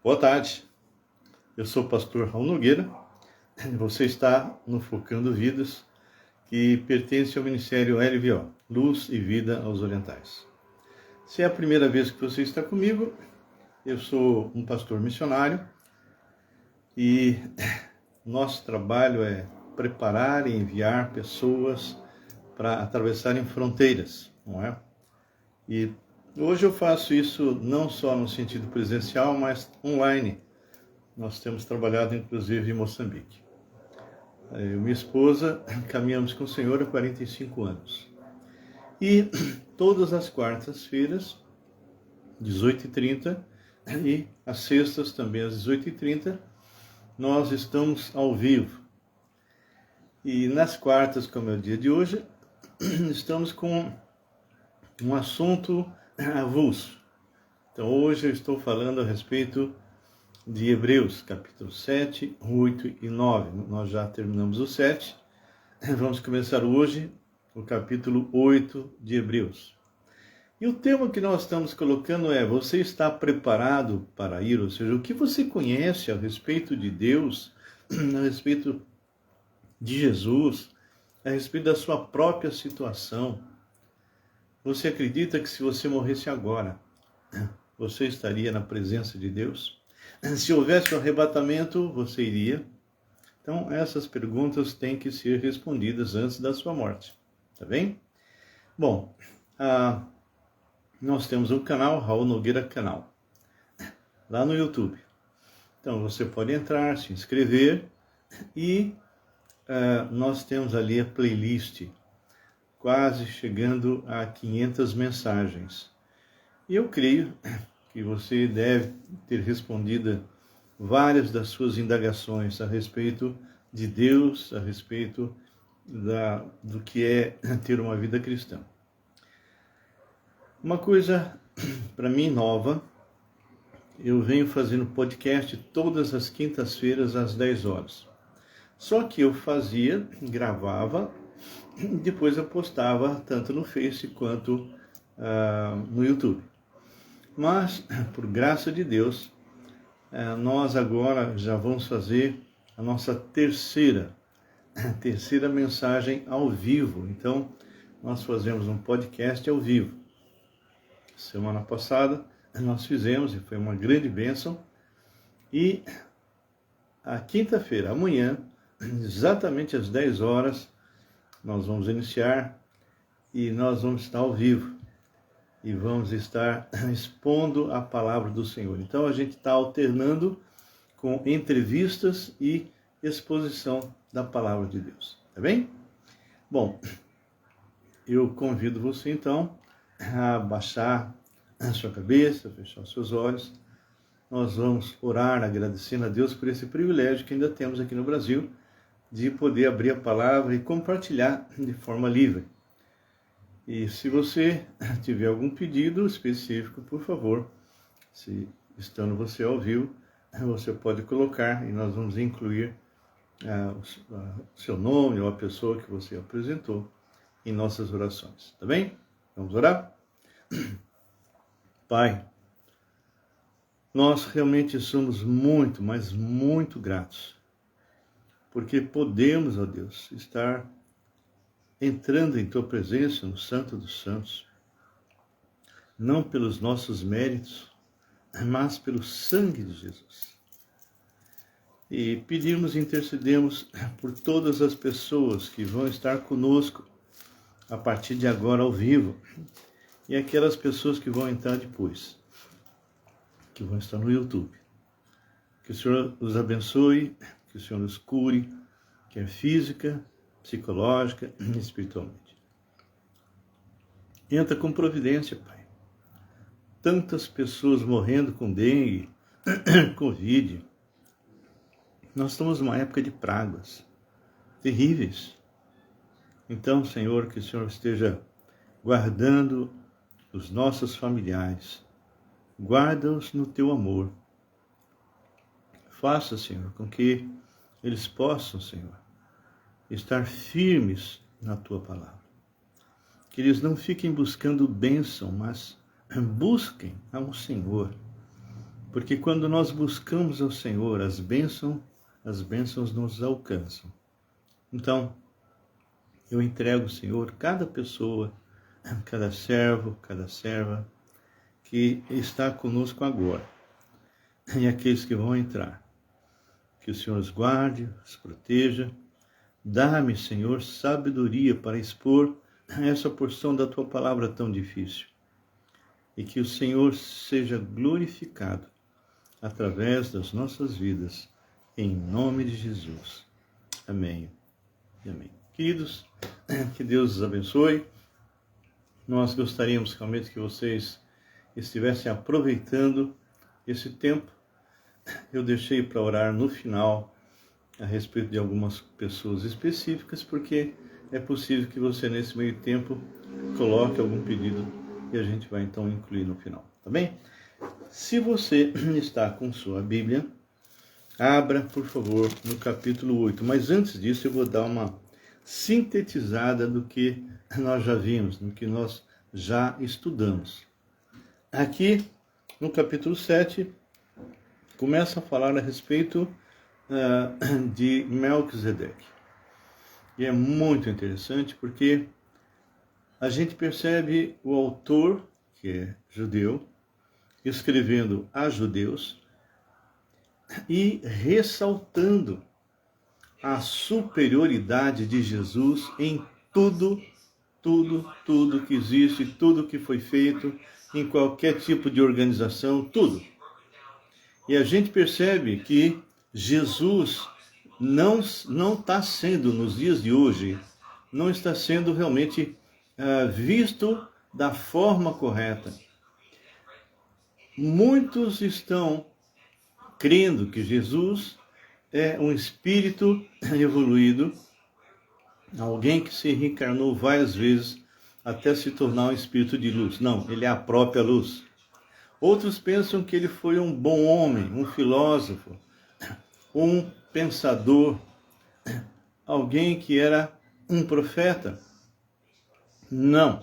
Boa tarde, eu sou o pastor Raul Nogueira, você está no Focando Vidas, que pertence ao Ministério LVO, Luz e Vida aos Orientais. Se é a primeira vez que você está comigo, eu sou um pastor missionário e nosso trabalho é preparar e enviar pessoas para atravessarem fronteiras, não é? E hoje eu faço isso não só no sentido presencial, mas online. Nós temos trabalhado, inclusive, em Moçambique. Eu e minha esposa caminhamos com o Senhor há 45 anos. E todas as quartas-feiras, 18h30, e às sextas também às 18h30, nós estamos ao vivo. E nas quartas, como é o dia de hoje, estamos com um assunto avulso. Então hoje eu estou falando a respeito de Hebreus, capítulo 7, 8 e 9. Nós já terminamos o 7. Vamos começar hoje o capítulo 8 de Hebreus. E o tema que nós estamos colocando é: você está preparado para ir? Ou seja, o que você conhece a respeito de Deus, a respeito de Jesus, a respeito da sua própria situação? Você acredita que se você morresse agora, você estaria na presença de Deus? Se houvesse um arrebatamento, você iria? Então, essas perguntas têm que ser respondidas antes da sua morte, tá bem? Bom, nós temos um canal, Raul Nogueira Canal, lá no YouTube. Então, você pode entrar, se inscrever e nós temos ali a playlist, quase chegando a 500 mensagens. E eu creio que você deve ter respondido várias das suas indagações a respeito de Deus, a respeito do que é ter uma vida cristã. Uma coisa, para mim, nova, eu venho fazendo podcast todas as quintas-feiras às 10 horas. Só que eu fazia, gravava, depois eu postava tanto no Face quanto no YouTube. Mas, por graça de Deus, nós agora já vamos fazer a nossa terceira mensagem ao vivo. Então, nós fazemos um podcast ao vivo. Semana passada nós fizemos e foi uma grande bênção. E a quinta-feira, amanhã, exatamente às 10 horas, nós vamos iniciar e nós vamos estar ao vivo. E vamos estar expondo a palavra do Senhor. Então a gente está alternando com entrevistas e exposição da palavra de Deus. Tá bem? Bom, eu convido você então a baixar a sua cabeça, fechar os seus olhos. Nós vamos orar agradecendo a Deus por esse privilégio que ainda temos aqui no Brasil de poder abrir a palavra e compartilhar de forma livre. E se você tiver algum pedido específico, por favor, se estando você ao vivo, você pode colocar e nós vamos incluir o seu nome ou a pessoa que você apresentou em nossas orações. Tá bem? Vamos orar? Pai, nós realmente somos muito, mas muito gratos, porque podemos, ó Deus, estar entrando em Tua presença no Santo dos Santos, não pelos nossos méritos, mas pelo sangue de Jesus. E pedimos e intercedemos por todas as pessoas que vão estar conosco a partir de agora ao vivo, e aquelas pessoas que vão entrar depois, que vão estar no YouTube. Que o Senhor os abençoe, que o Senhor os cure, quer física, psicológica e espiritualmente. Entra com providência, Pai. Tantas pessoas morrendo com dengue, Covid. Nós estamos numa época de pragas terríveis. Então, Senhor, que o Senhor esteja guardando os nossos familiares. Guarda-os no Teu amor. Faça, Senhor, com que eles possam, Senhor, estar firmes na Tua palavra. Que eles não fiquem buscando bênção, mas busquem ao Senhor. Porque quando nós buscamos ao Senhor, as bênçãos nos alcançam. Então, eu entrego, Senhor, cada pessoa, cada servo, cada serva que está conosco agora e aqueles que vão entrar. Que o Senhor os guarde, os proteja. Dá-me, Senhor, sabedoria para expor essa porção da Tua palavra tão difícil. E que o Senhor seja glorificado através das nossas vidas, em nome de Jesus. Amém e amém. Queridos, que Deus os abençoe. Nós gostaríamos realmente que vocês estivessem aproveitando esse tempo. Eu deixei para orar no final a respeito de algumas pessoas específicas, porque é possível que você nesse meio tempo coloque algum pedido e a gente vai então incluir no final, tá bem? Se você está com sua Bíblia, abra, por favor, no capítulo 8. Mas antes disso eu vou dar uma sintetizada do que nós já vimos, do que nós já estudamos. Aqui, no capítulo 7, começa a falar a respeito de Melquisedeque. E é muito interessante porque a gente percebe o autor, que é judeu, escrevendo a judeus e ressaltando a superioridade de Jesus em tudo que existe, tudo que foi feito, em qualquer tipo de organização, tudo. E a gente percebe que Jesus não está sendo, nos dias de hoje, não está sendo realmente visto da forma correta. Muitos estão crendo que Jesus é um espírito evoluído, alguém que se reencarnou várias vezes até se tornar um espírito de luz. Não, ele é a própria luz. Outros pensam que ele foi um bom homem, um filósofo, um pensador, alguém que era um profeta. Não,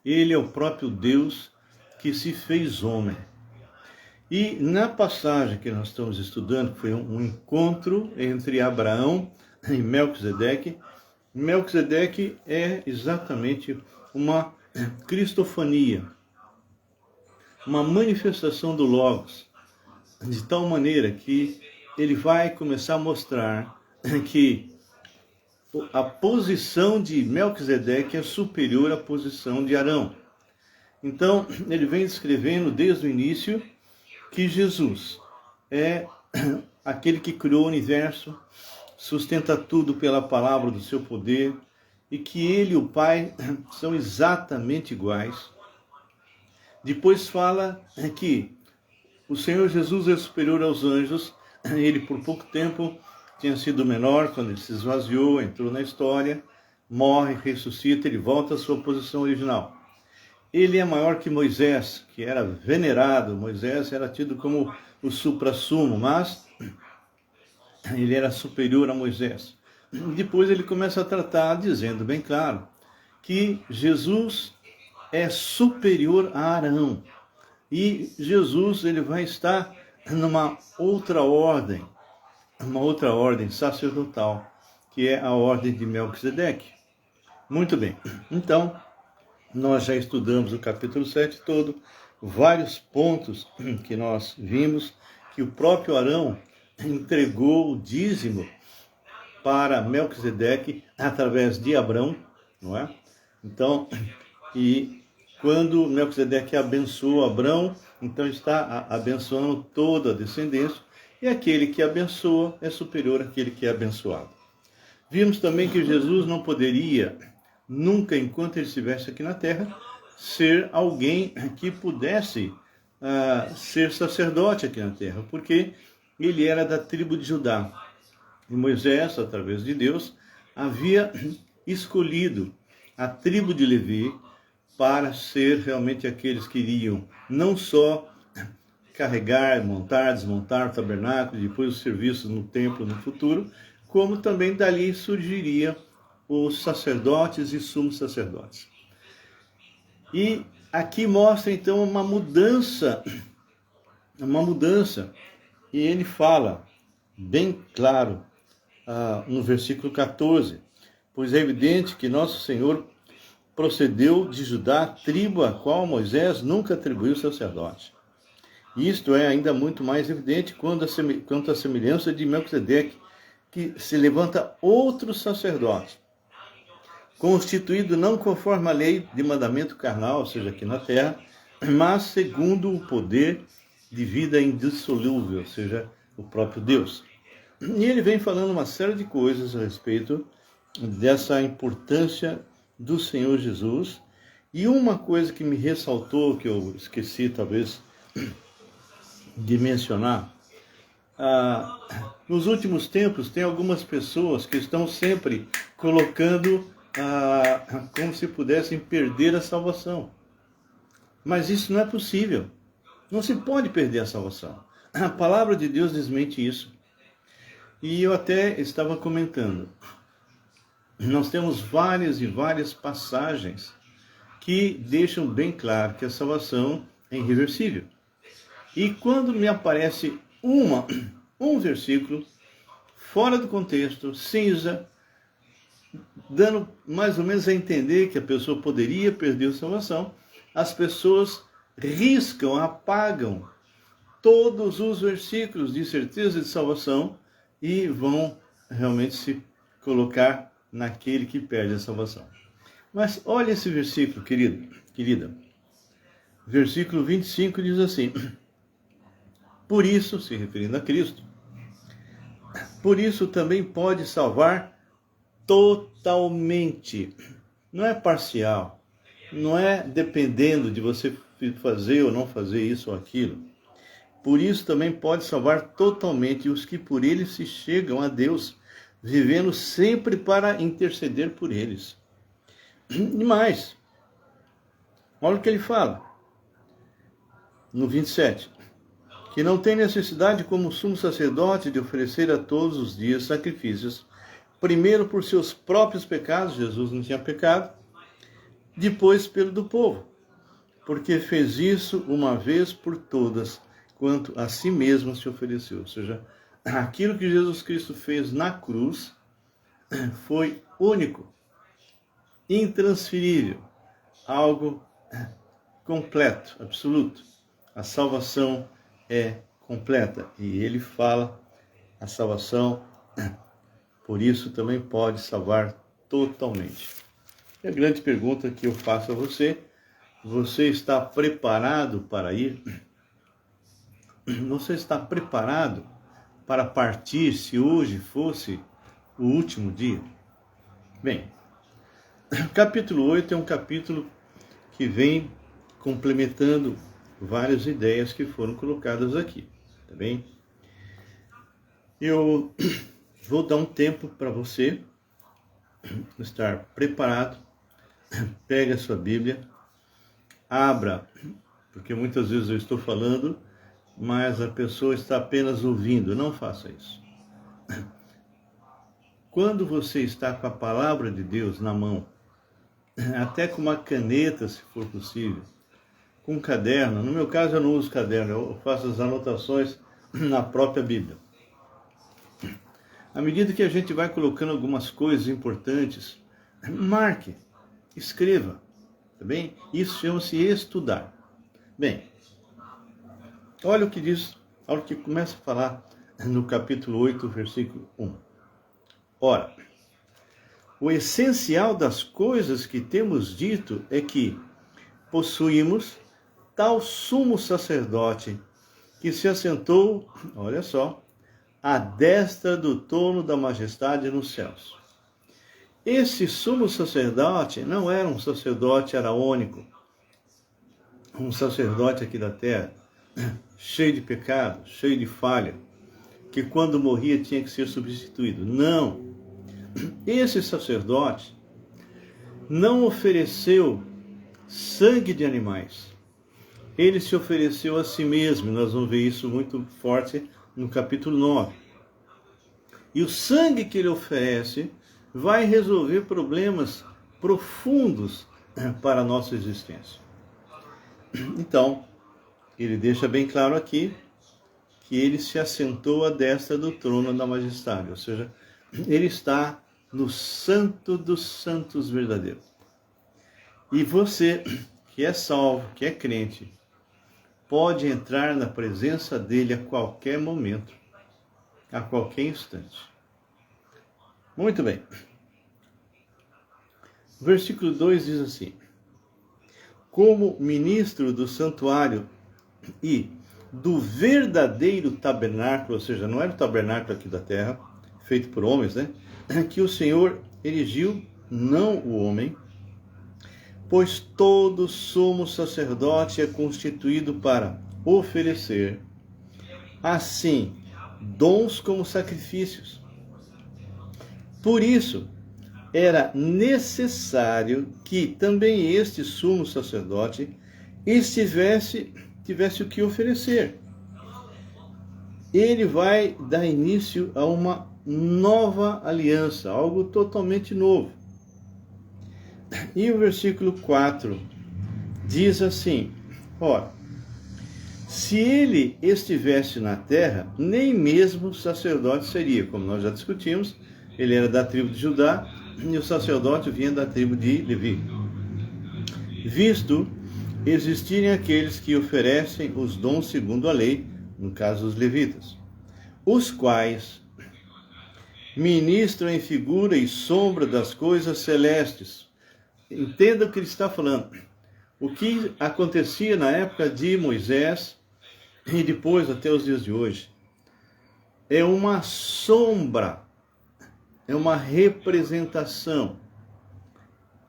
ele é o próprio Deus que se fez homem. E na passagem que nós estamos estudando, foi um encontro entre Abraão e Melquisedeque. Melquisedeque é exatamente uma cristofania, uma manifestação do Logos, de tal maneira que ele vai começar a mostrar que a posição de Melquisedeque é superior à posição de Arão. Então, ele vem descrevendo desde o início que Jesus é aquele que criou o universo, sustenta tudo pela palavra do seu poder, e que ele e o Pai são exatamente iguais. Depois fala que o Senhor Jesus é superior aos anjos. Ele por pouco tempo tinha sido menor, quando ele se esvaziou, entrou na história, morre, ressuscita, ele volta à sua posição original. Ele é maior que Moisés, que era venerado. Moisés era tido como o suprassumo, mas ele era superior a Moisés. Depois ele começa a tratar, dizendo bem claro, que Jesus é superior a Arão. E Jesus ele vai estar numa outra ordem sacerdotal, que é a ordem de Melquisedeque. Muito bem, então, nós já estudamos o capítulo 7 todo, vários pontos que nós vimos, que o próprio Arão entregou o dízimo para Melquisedeque através de Abrão, não é? Então, e quando Melquisedeque abençoou Abrão, então está abençoando toda a descendência, e aquele que abençoa é superior àquele que é abençoado. Vimos também que Jesus não poderia, nunca enquanto ele estivesse aqui na terra, ser alguém que pudesse ser sacerdote aqui na terra, porque ele era da tribo de Judá. E Moisés, através de Deus, havia escolhido a tribo de Levi para ser realmente aqueles que iriam não só carregar, montar, desmontar o tabernáculo, depois os serviços no templo no futuro, como também dali surgiriam os sacerdotes e sumos sacerdotes. E aqui mostra então uma mudança uma mudança. E ele fala bem claro no versículo 14: pois é evidente que nosso Senhor procedeu de Judá, tribo a qual Moisés nunca atribuiu sacerdote. Isto é ainda muito mais evidente quanto à semelhança de Melquisedeque, que se levanta outro sacerdote, constituído não conforme a lei de mandamento carnal, ou seja, aqui na terra, mas segundo o poder de vida indissolúvel, ou seja, o próprio Deus. E ele vem falando uma série de coisas a respeito dessa importância do Senhor Jesus. E uma coisa que me ressaltou, que eu esqueci talvez de mencionar, nos últimos tempos tem algumas pessoas que estão sempre colocando como se pudessem perder a salvação. Mas isso não é possível. Não se pode perder a salvação. A palavra de Deus desmente isso. E eu até estava comentando, nós temos várias e várias passagens que deixam bem claro que a salvação é irreversível. E quando me aparece um versículo fora do contexto, cinza, dando mais ou menos a entender que a pessoa poderia perder a salvação, as pessoas riscam, apagam todos os versículos de certeza de salvação e vão realmente se colocar naquele que perde a salvação. Mas olha esse versículo, querida. Versículo 25 diz assim: por isso, se referindo a Cristo, por isso também pode salvar totalmente. Não é parcial, não é dependendo de você fazer ou não fazer isso ou aquilo. Por isso também pode salvar totalmente os que por ele se chegam a Deus, vivendo sempre para interceder por eles. E mais, olha o que ele fala no 27. Que não tem necessidade como sumo sacerdote de oferecer a todos os dias sacrifícios, primeiro por seus próprios pecados, Jesus não tinha pecado, depois pelo do povo, porque fez isso uma vez por todas, quanto a si mesmo se ofereceu. Ou seja, aquilo que Jesus Cristo fez na cruz foi único, intransferível, algo completo, absoluto. A salvação é completa. E ele fala, a salvação, por isso também pode salvar totalmente. E a grande pergunta que eu faço a você: você está preparado para ir? Você está preparado para partir se hoje fosse o último dia? Bem, o capítulo 8 é um capítulo que vem complementando várias ideias que foram colocadas aqui, tá bem? Eu vou dar um tempo para você estar preparado. Pega a sua Bíblia, abra, porque muitas vezes eu estou falando, mas a pessoa está apenas ouvindo. Não faça isso. Quando você está com a palavra de Deus na mão, até com uma caneta, se for possível, com um caderno, no meu caso eu não uso caderno, eu faço as anotações na própria Bíblia. À medida que a gente vai colocando algumas coisas importantes, marque, escreva, tá bem? Isso chama-se estudar. Bem, olha o que diz, olha o que começa a falar no capítulo 8, versículo 1. Ora, o essencial das coisas que temos dito é que possuímos tal sumo sacerdote que se assentou, olha só, à destra do trono da majestade nos céus. Esse sumo sacerdote não era um sacerdote araônico, um sacerdote aqui da terra, cheio de pecado, cheio de falha, que quando morria tinha que ser substituído. Não! Esse sacerdote não ofereceu sangue de animais. Ele se ofereceu a si mesmo. Nós vamos ver isso muito forte no capítulo 9. E o sangue que ele oferece vai resolver problemas profundos para a nossa existência. Então, ele deixa bem claro aqui que ele se assentou à destra do trono da majestade, ou seja, ele está no Santo dos Santos verdadeiro. E você, que é salvo, que é crente, pode entrar na presença dele a qualquer momento, a qualquer instante. Muito bem. O versículo 2 diz assim: como ministro do santuário e do verdadeiro tabernáculo, ou seja, não era o tabernáculo aqui da terra, feito por homens, né? Que o Senhor erigiu, não o homem, pois todo sumo sacerdote é constituído para oferecer, assim, dons como sacrifícios. Por isso, era necessário que também este sumo sacerdote tivesse o que oferecer. Ele vai dar início a uma nova aliança, algo totalmente novo. E o versículo 4 diz assim: ora, se ele estivesse na terra, nem mesmo sacerdote seria, como nós já discutimos, ele era da tribo de Judá, e o sacerdote vinha da tribo de Levi. Visto existirem aqueles que oferecem os dons segundo a lei, no caso os levitas, os quais ministram em figura e sombra das coisas celestes. Entenda o que ele está falando. O que acontecia na época de Moisés e depois até os dias de hoje é uma sombra, é uma representação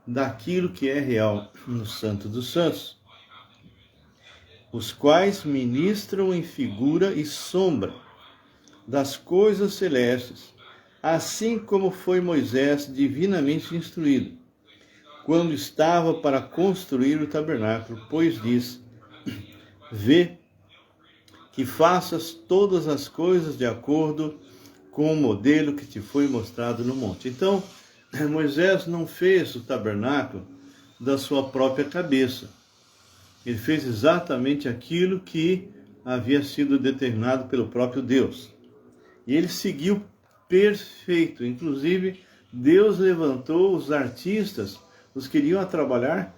daquilo que é real no Santo dos Santos, os quais ministram em figura e sombra das coisas celestes, assim como foi Moisés divinamente instruído, quando estava para construir o tabernáculo, pois diz: vê que faças todas as coisas de acordo com o modelo que te foi mostrado no monte. Então, Moisés não fez o tabernáculo da sua própria cabeça. Ele fez exatamente aquilo que havia sido determinado pelo próprio Deus. E ele seguiu perfeito. Inclusive, Deus levantou os artistas, os que iriam a trabalhar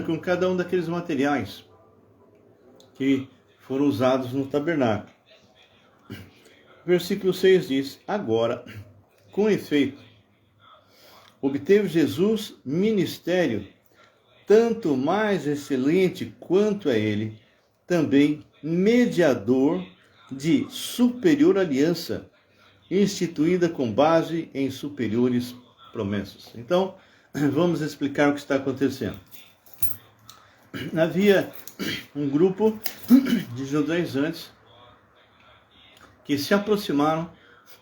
com cada um daqueles materiais que foram usados no tabernáculo. Versículo 6 diz: agora, com efeito, obteve Jesus ministério tanto mais excelente quanto é ele, também mediador de superior aliança, instituída com base em superiores promessas. Então, vamos explicar o que está acontecendo. Havia um grupo de judaizantes que se aproximaram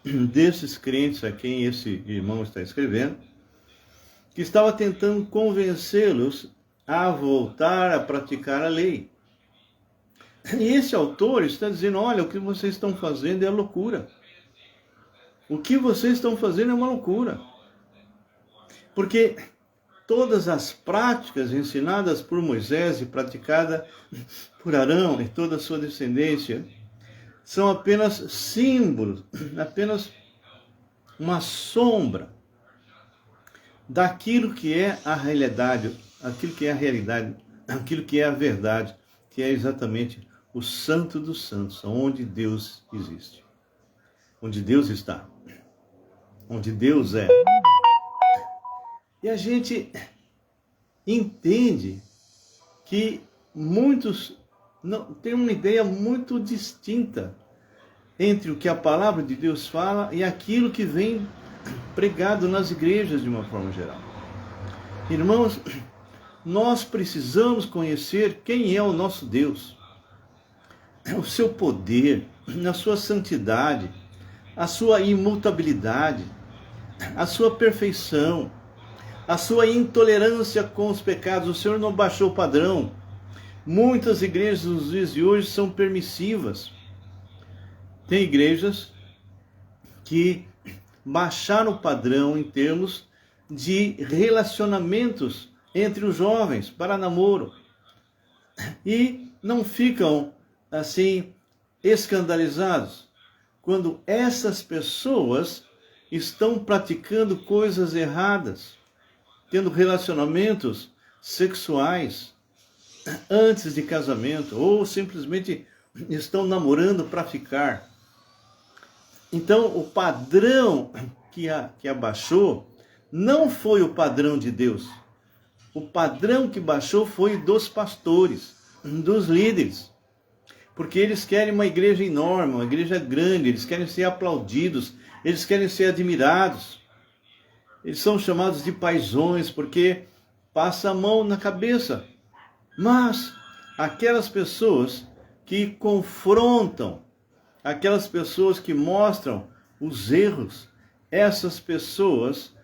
desses crentes a quem esse irmão está escrevendo, que estava tentando convencê-los a voltar a praticar a lei. E esse autor está dizendo: olha, o que vocês estão fazendo é loucura. O que vocês estão fazendo é uma loucura. Porque todas as práticas ensinadas por Moisés e praticadas por Arão e toda a sua descendência são apenas símbolos, apenas uma sombra daquilo que é a realidade, aquilo que é a realidade, aquilo que é a verdade, que é exatamente o Santo dos Santos, onde Deus existe, onde Deus está, onde Deus é. E a gente entende que muitos não têm uma ideia muito distinta entre o que a palavra de Deus fala e aquilo que vem pregado nas igrejas de uma forma geral. Irmãos, nós precisamos conhecer quem é o nosso Deus, o seu poder, a sua santidade, a sua imutabilidade, a sua perfeição, a sua intolerância com os pecados. O Senhor não baixou o padrão. Muitas igrejas nos dias de hoje são permissivas. Tem igrejas que baixaram o padrão em termos de relacionamentos entre os jovens para namoro. E não ficam assim escandalizados quando essas pessoas estão praticando coisas erradas, tendo relacionamentos sexuais antes de casamento, ou simplesmente estão namorando para ficar. Então, o padrão que abaixou não foi o padrão de Deus. O padrão que baixou foi dos pastores, dos líderes. Porque eles querem uma igreja enorme, uma igreja grande, eles querem ser aplaudidos, eles querem ser admirados. Eles são chamados de paizões porque passa a mão na cabeça. Mas aquelas pessoas que confrontam, aquelas pessoas que mostram os erros, essas pessoas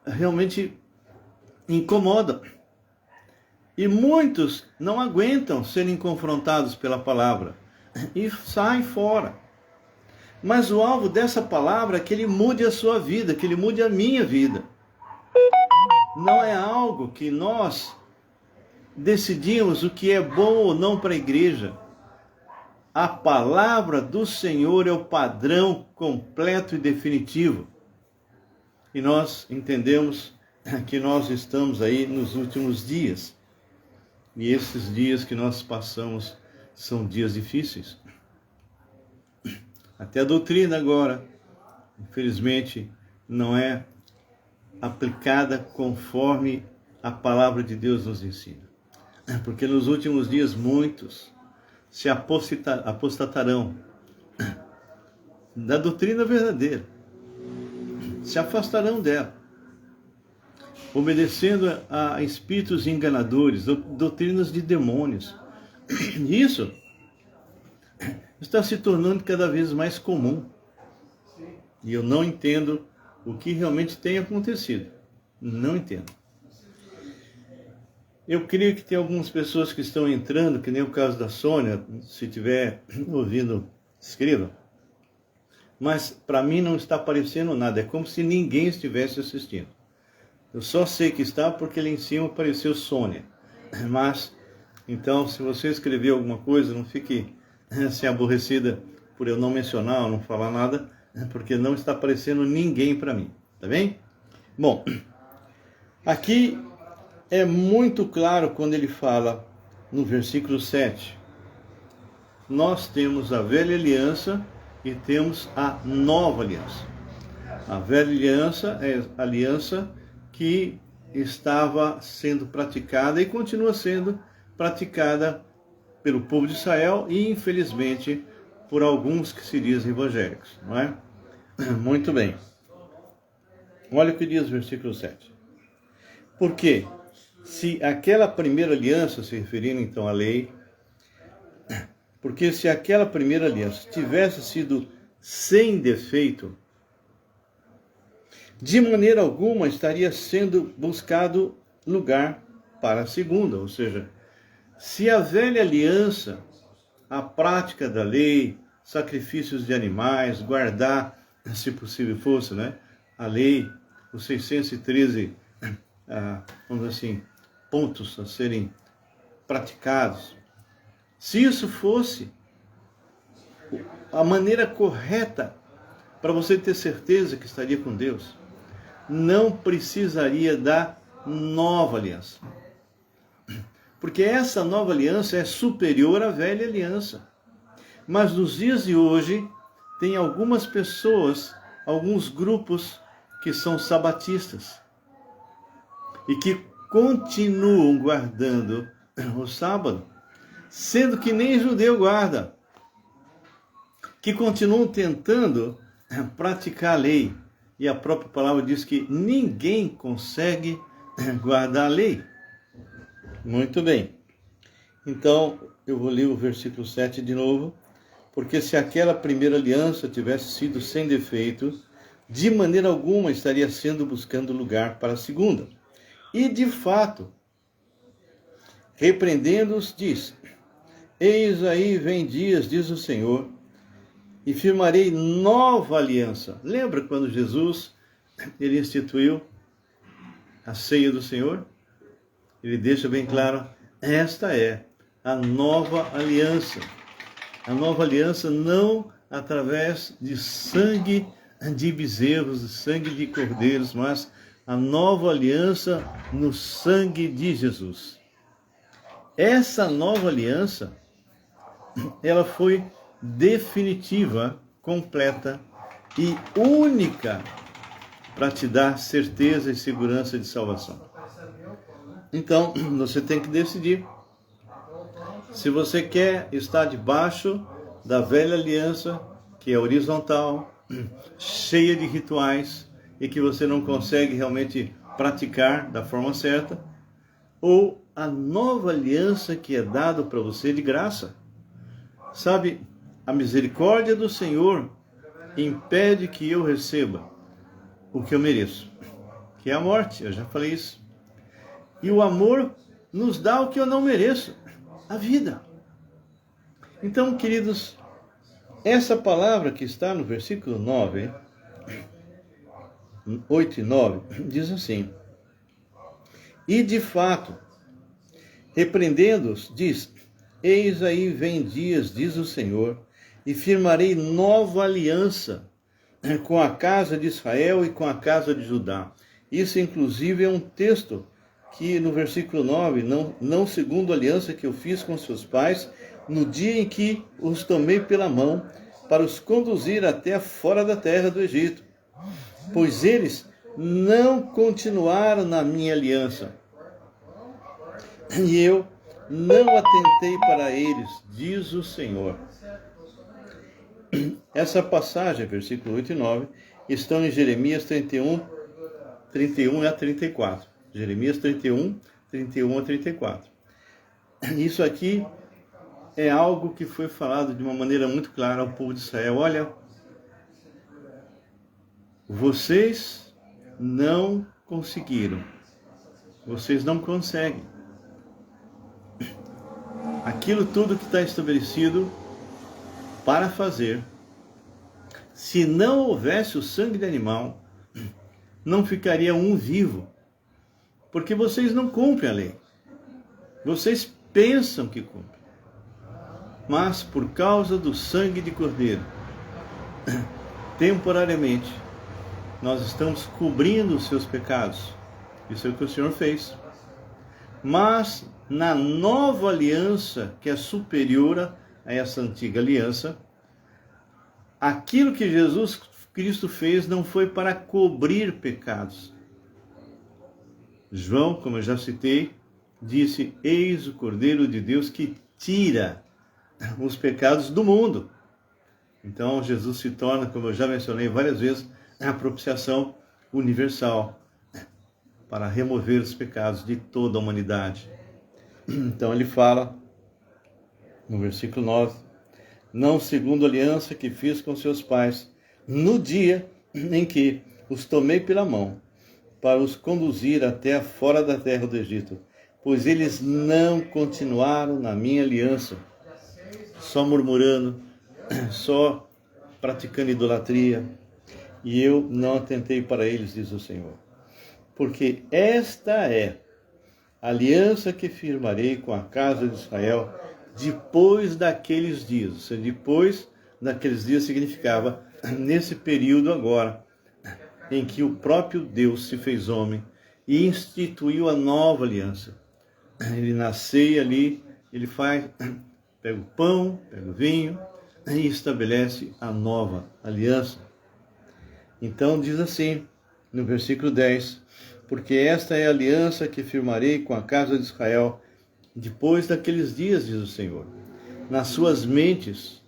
realmente incomodam. E muitos não aguentam serem confrontados pela palavra e saem fora. Mas o alvo dessa palavra é que ele mude a sua vida, que ele mude a minha vida. Não é algo que nós decidimos o que é bom ou não para a igreja. A palavra do Senhor é o padrão completo e definitivo. E nós entendemos que nós estamos aí nos últimos dias. E esses dias que nós passamos são dias difíceis. Até a doutrina agora, infelizmente, não é aplicada conforme a palavra de Deus nos ensina. Porque nos últimos dias muitos se apostatarão da doutrina verdadeira, se afastarão dela, obedecendo a espíritos enganadores, doutrinas de demônios. Isso está se tornando cada vez mais comum. E eu não entendo o que realmente tem acontecido. Não entendo. Eu creio que tem algumas pessoas que estão entrando, que nem o caso da Sônia, se estiver ouvindo, escreva. Mas para mim não está aparecendo nada, é como se ninguém estivesse assistindo. Eu só sei que está porque ali em cima apareceu Sônia. Mas, então, se você escrever alguma coisa, não fique assim aborrecida por eu não mencionar ou não falar nada, porque não está aparecendo ninguém para mim, tá bem? Bom, aqui é muito claro quando ele fala no versículo 7. Nós temos a velha aliança e temos a nova aliança. A velha aliança é a aliança que estava sendo praticada e continua sendo praticada pelo povo de Israel e, infelizmente, por alguns que se dizem evangélicos, não é? Muito bem. Olha o que diz o versículo 7. Porque se aquela primeira aliança, se referindo então à lei, porque se aquela primeira aliança tivesse sido sem defeito, de maneira alguma estaria sendo buscado lugar para a segunda. Ou seja, se a velha aliança, a prática da lei, sacrifícios de animais, guardar, se possível fosse, né, a lei, os 613, vamos dizer assim, pontos a serem praticados, se isso fosse a maneira correta para você ter certeza que estaria com Deus, não precisaria da nova aliança. Porque essa nova aliança é superior à velha aliança. Mas nos dias de hoje, tem algumas pessoas, alguns grupos que são sabatistas e que continuam guardando o sábado, sendo que nem judeu guarda, que continuam tentando praticar a lei. E a própria palavra diz que ninguém consegue guardar a lei. Muito bem. Então, eu vou ler o versículo 7 de novo. Porque se aquela primeira aliança tivesse sido sem defeito, de maneira alguma estaria sendo buscando lugar para a segunda. E, de fato, repreendendo-os, diz: Eis aí vem dias, diz o Senhor, e firmarei nova aliança. Lembra quando Jesus ele instituiu a ceia do Senhor? Ele deixa bem claro, esta é a nova aliança. A nova aliança não através de sangue de bezerros, de sangue de cordeiros, mas a nova aliança no sangue de Jesus. Essa nova aliança, ela foi definitiva, completa e única para te dar certeza e segurança de salvação. Então, você tem que decidir se você quer estar debaixo da velha aliança, que é horizontal, cheia de rituais e que você não consegue realmente praticar da forma certa, ou a nova aliança que é dada para você de graça. Sabe, a misericórdia do Senhor impede que eu receba o que eu mereço, que é a morte, eu já falei isso. E o amor nos dá o que eu não mereço, a vida. Então, queridos, essa palavra que está no versículo 9, 8 e 9, diz assim: e de fato, repreendendo-os, diz: eis aí vem dias, diz o Senhor, e firmarei nova aliança com a casa de Israel e com a casa de Judá. Isso, inclusive, é um texto que no versículo 9, não segundo a aliança que eu fiz com seus pais, no dia em que os tomei pela mão, para os conduzir até fora da terra do Egito. Pois eles não continuaram na minha aliança, e eu não atentei para eles, diz o Senhor. Essa passagem, versículo 8 e 9, estão em Jeremias 31 a 34. Jeremias 31 a 34. Isso aqui é algo que foi falado de uma maneira muito clara ao povo de Israel. Olha, vocês não conseguiram. Vocês não conseguem. Aquilo tudo que está estabelecido para fazer, se não houvesse o sangue de animal, não ficaria um vivo. Porque vocês não cumprem a lei. Vocês pensam que cumprem. Mas por causa do sangue de cordeiro, temporariamente, nós estamos cobrindo os seus pecados. Isso é o que o Senhor fez. Mas na nova aliança, que é superior a essa antiga aliança, aquilo que Jesus Cristo fez não foi para cobrir pecados. João, como eu já citei, disse: eis o Cordeiro de Deus que tira os pecados do mundo. Então Jesus se torna, como eu já mencionei várias vezes, a propiciação universal para remover os pecados de toda a humanidade. Então ele fala no versículo 9: não segundo a aliança que fiz com seus pais, no dia em que os tomei pela mão, para os conduzir até fora da terra do Egito, pois eles não continuaram na minha aliança, só murmurando, só praticando idolatria, e eu não atentei para eles, diz o Senhor. Porque esta é a aliança que firmarei com a casa de Israel depois daqueles dias. Ou seja, depois daqueles dias significava nesse período agora, em que o próprio Deus se fez homem e instituiu a nova aliança. Ele nasce ali, ele pega o pão, pega o vinho e estabelece a nova aliança. Então diz assim, no versículo 10, porque esta é a aliança que firmarei com a casa de Israel depois daqueles dias, diz o Senhor. Nas suas mentes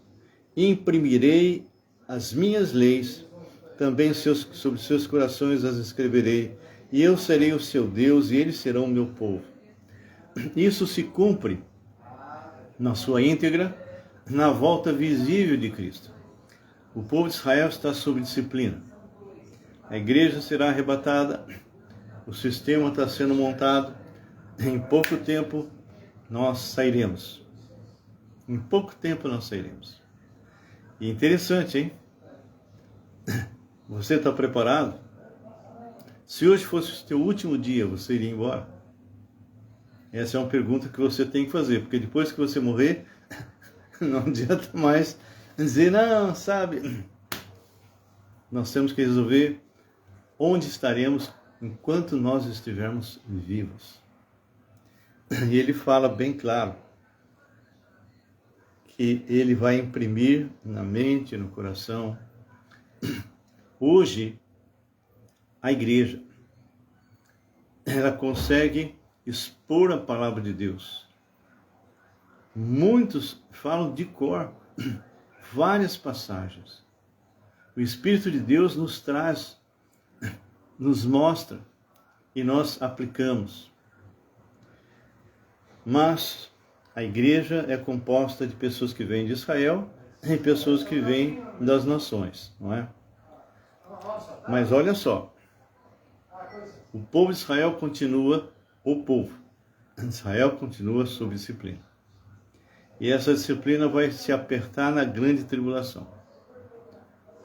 imprimirei as minhas leis, também sobre seus corações as escreverei, e eu serei o seu Deus, e eles serão o meu povo. Isso se cumpre na sua íntegra, na volta visível de Cristo. O povo de Israel está sob disciplina. A igreja será arrebatada, o sistema está sendo montado, em pouco tempo nós sairemos. Em pouco tempo nós sairemos. E interessante, hein? Você está preparado? Se hoje fosse o seu último dia, você iria embora? Essa é uma pergunta que você tem que fazer, porque depois que você morrer, Não adianta mais dizer, não, sabe? Nós temos que resolver onde estaremos enquanto nós estivermos vivos. E ele fala bem claro que ele vai imprimir na mente, no coração. Hoje, a igreja, ela consegue expor a palavra de Deus. Muitos falam de cor várias passagens. O Espírito de Deus nos traz, nos mostra e nós aplicamos. Mas a igreja é composta de pessoas que vêm de Israel e pessoas que vêm das nações, não é? Mas olha só, o povo de Israel continua o povo. Israel continua sob disciplina. E essa disciplina vai se apertar na grande tribulação.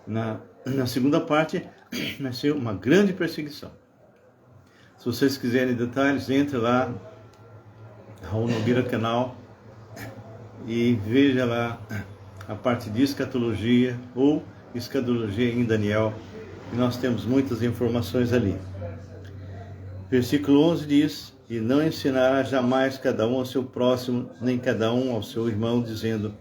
Na segunda parte, vai ser uma grande perseguição. Se vocês quiserem detalhes, entre lá, Raul Nogueira Canal, e veja lá a parte de escatologia ou escatologia em Daniel. E nós temos muitas informações ali. Versículo 11 diz: e não ensinará jamais cada um ao seu próximo, nem cada um ao seu irmão, dizendo: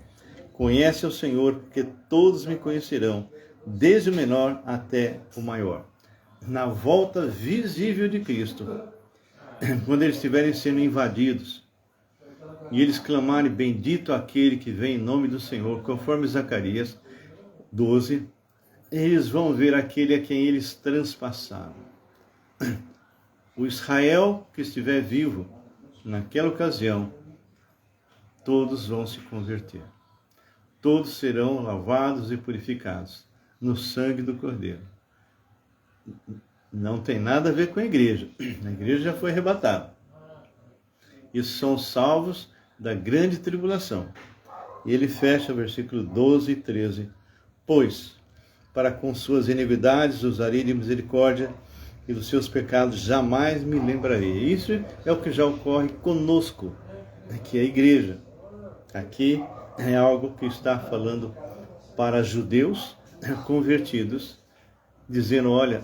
conhece o Senhor, porque todos me conhecerão, desde o menor até o maior. Na volta visível de Cristo, quando eles estiverem sendo invadidos, e eles clamarem: bendito aquele que vem em nome do Senhor, conforme Zacarias 12, eles vão ver aquele a quem eles transpassaram. O Israel que estiver vivo naquela ocasião, todos vão se converter. Todos serão lavados e purificados no sangue do Cordeiro. Não tem nada a ver com a igreja. A igreja já foi arrebatada. Isso são salvos da grande tribulação. E ele fecha versículo 12 e 13. Pois, para com suas iniquidades usarei de misericórdia, e dos seus pecados jamais me lembrarei. Isso é o que já ocorre conosco, aqui é a igreja. Aqui é algo que está falando para judeus convertidos, dizendo: olha,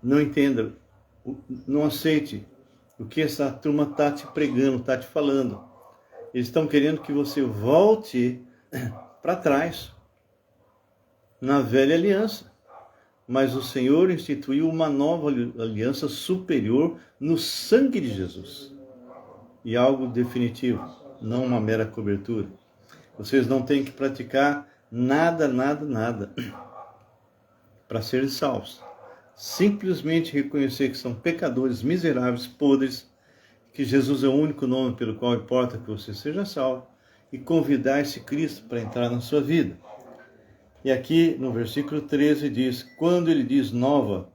não entenda, não aceite o que essa turma está te pregando, está te falando. Eles estão querendo que você volte para trás, na velha aliança. Mas o Senhor instituiu uma nova aliança superior no sangue de Jesus. E algo definitivo, não uma mera cobertura. Vocês não têm que praticar nada para serem salvos. Simplesmente reconhecer que são pecadores miseráveis, podres, que Jesus é o único nome pelo qual importa que você seja salvo, e convidar esse Cristo para entrar na sua vida. E aqui no versículo 13 diz: quando ele diz nova,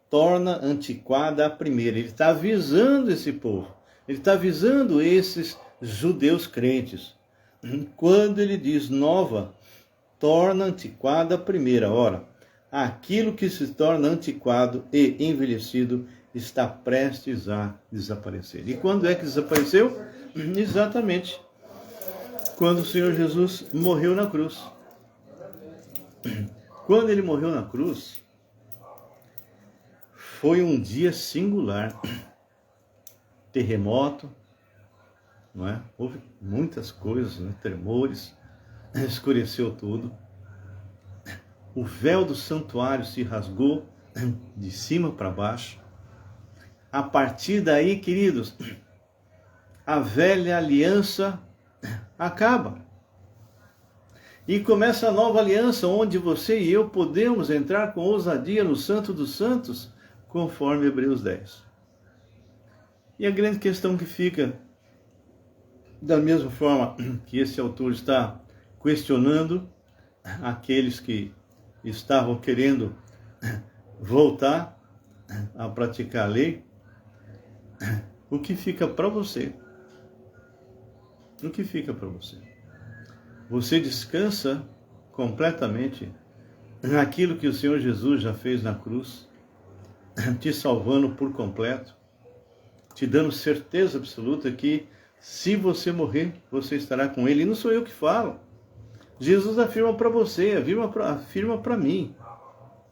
torna antiquada a primeira. Ele está avisando esse povo, ele está avisando esses judeus crentes. Quando ele diz nova, torna antiquada a primeira. Ora, aquilo que se torna antiquado e envelhecido está prestes a desaparecer. E quando é que desapareceu? Exatamente quando o Senhor Jesus morreu na cruz. Quando ele morreu na cruz, foi um dia singular. Terremoto, não é? Houve muitas coisas, né? Tremores, escureceu tudo. O véu do santuário se rasgou de cima para baixo. A partir daí, queridos, a velha aliança acaba. E começa a nova aliança, onde você e eu podemos entrar com ousadia no Santo dos Santos, conforme Hebreus 10. E a grande questão que fica, da mesma forma que esse autor está questionando aqueles que estavam querendo voltar a praticar a lei, o que fica para você? O que fica para você? Você descansa completamente naquilo que o Senhor Jesus já fez na cruz, te salvando por completo, te dando certeza absoluta que Se você morrer, você estará com Ele. E não sou eu que falo. Jesus afirma para você, afirma para mim.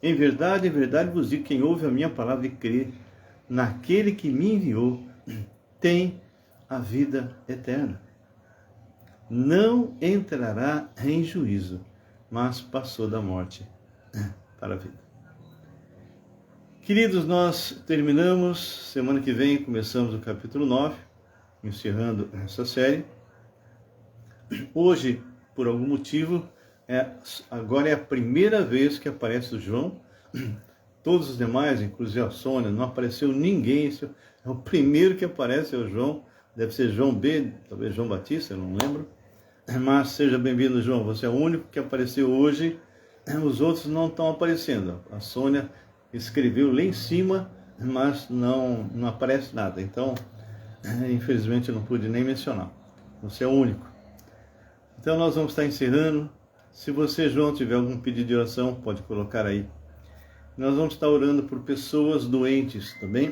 Em verdade vos digo, quem ouve a minha palavra e crê naquele que me enviou, tem a vida eterna. Não entrará em juízo, mas passou da morte para a vida. Queridos, nós terminamos, semana que vem começamos o capítulo 9, encerrando essa série. Hoje, por algum motivo, agora é a primeira vez que aparece o João. Todos os demais, inclusive a Sônia, não apareceu ninguém. É o primeiro que aparece, é o João. Deve ser João B, talvez João Batista, eu não lembro. Mas seja bem-vindo, João. Você é o único que apareceu hoje. Os outros não estão aparecendo. A Sônia escreveu lá em cima, mas não aparece nada. Então, infelizmente, eu não pude nem mencionar. Você é o único. Então, nós vamos estar encerrando. Se você, João, tiver algum pedido de oração, pode colocar aí. Nós vamos estar orando por pessoas doentes também.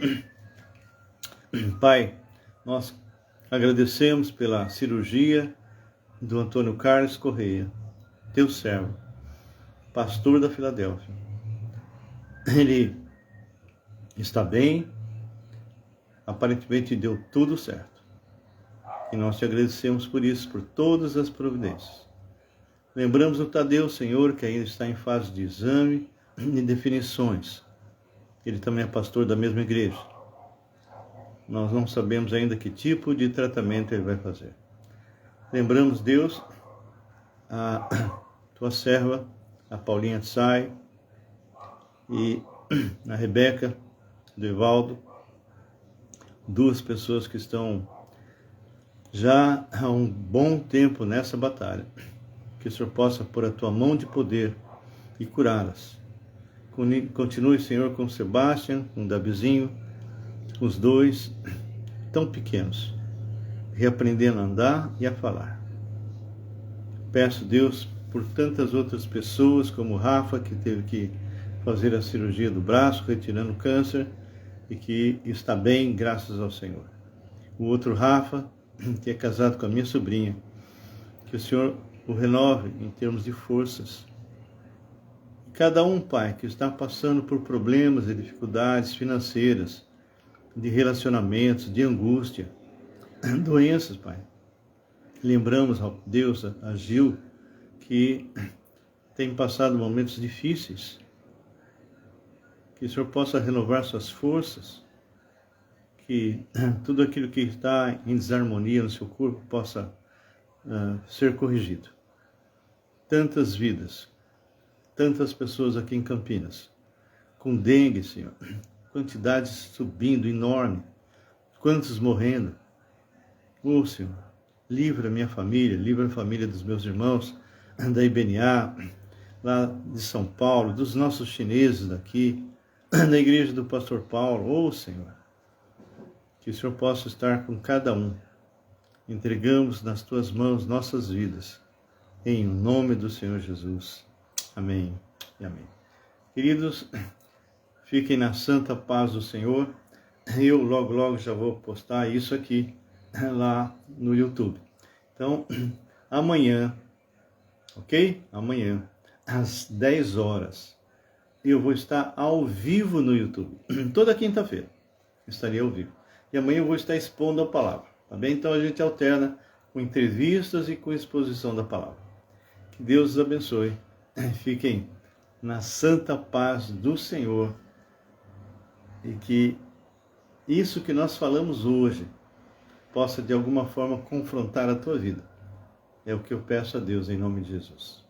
Pai, nós agradecemos pela cirurgia do Antônio Carlos Correia, teu servo, pastor da Filadélfia. Ele está bem, aparentemente deu tudo certo. E nós te agradecemos por isso, por todas as providências. Lembramos o Tadeu, Senhor, que ainda está em fase de exame e definições. Ele também é pastor da mesma igreja. Nós não sabemos ainda que tipo de tratamento ele vai fazer. Lembramos, Deus, a tua serva, a Paulinha Tsai, e a Rebeca, do Evaldo, duas pessoas que estão já há um bom tempo nessa batalha. Que o Senhor possa pôr a tua mão de poder e curá-las. Continue, Senhor, com Sebastião, com Davizinho, os dois tão pequenos, reaprendendo a andar e a falar. Peço, Deus, por tantas outras pessoas, como o Rafa, que teve que fazer a cirurgia do braço, retirando o câncer, e que está bem, graças ao Senhor. O outro Rafa, que é casado com a minha sobrinha, que o Senhor o renove em termos de forças. Cada um, Pai, que está passando por problemas e dificuldades financeiras, de relacionamentos, de angústia, doenças, Pai. Lembramos, ó Deus, a Gil, que tem passado momentos difíceis. Que o Senhor possa renovar suas forças, que tudo aquilo que está em desarmonia no seu corpo possa ser corrigido. Tantas vidas, tantas pessoas aqui em Campinas, com dengue, Senhor, quantidades subindo, enorme, quantos morrendo. Senhor, livra a minha família, livra a família dos meus irmãos, da IBNA, lá de São Paulo, dos nossos chineses daqui, da igreja do pastor Paulo. Senhor, que o Senhor possa estar com cada um. Entregamos nas tuas mãos nossas vidas, em nome do Senhor Jesus. Amém e amém. Queridos, fiquem na santa paz do Senhor. Eu logo já vou postar isso aqui lá no YouTube. Então, amanhã, ok? Amanhã, às 10 horas, eu vou estar ao vivo no YouTube. Toda quinta-feira estarei ao vivo. E amanhã eu vou estar expondo a palavra, tá bem? Então a gente alterna com entrevistas e com exposição da palavra. Que Deus os abençoe. Fiquem na santa paz do Senhor. E que isso que nós falamos hoje possa de alguma forma confrontar a tua vida. É o que eu peço a Deus em nome de Jesus.